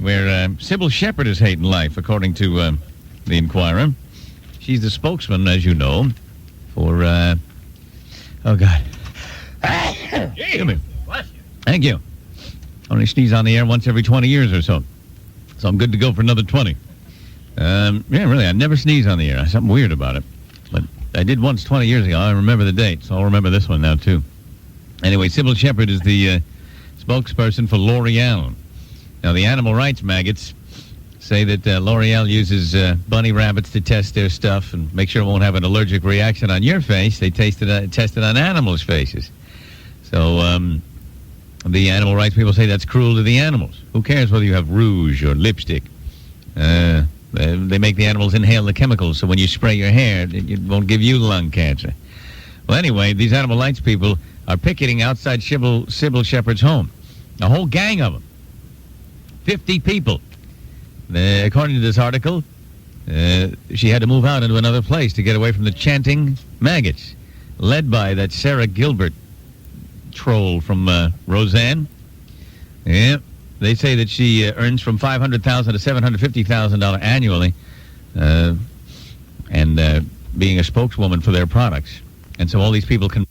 where Sybil Shepherd is hating life, according to the Inquirer. She's the spokesman, as you know, for, oh, God. Excuse me. Thank you. Only sneeze on the air once every 20 years or so. So I'm good to go for another 20. Yeah, really, I never sneeze on the air. Something weird about it. But I did once 20 years ago. I remember the date, so I'll remember this one now, too. Anyway, Sybil Shepherd is the spokesperson for L'Oreal. Now, the animal rights maggots say that L'Oreal uses bunny rabbits to test their stuff and make sure it won't have an allergic reaction on your face. They tested on animals' faces. So the animal rights people say that's cruel to the animals. Who cares whether you have rouge or lipstick? They make the animals inhale the chemicals, so when you spray your hair, it won't give you lung cancer. Well, anyway, these animal rights people are picketing outside Sybil Shepherd's home. A whole gang of them. 50 people. According to this article, she had to move out into another place to get away from the chanting maggots, led by that Sarah Gilbert troll from Roseanne. Yeah, they say that she earns from $500,000 to $750,000 annually, and being a spokeswoman for their products. And so all these people can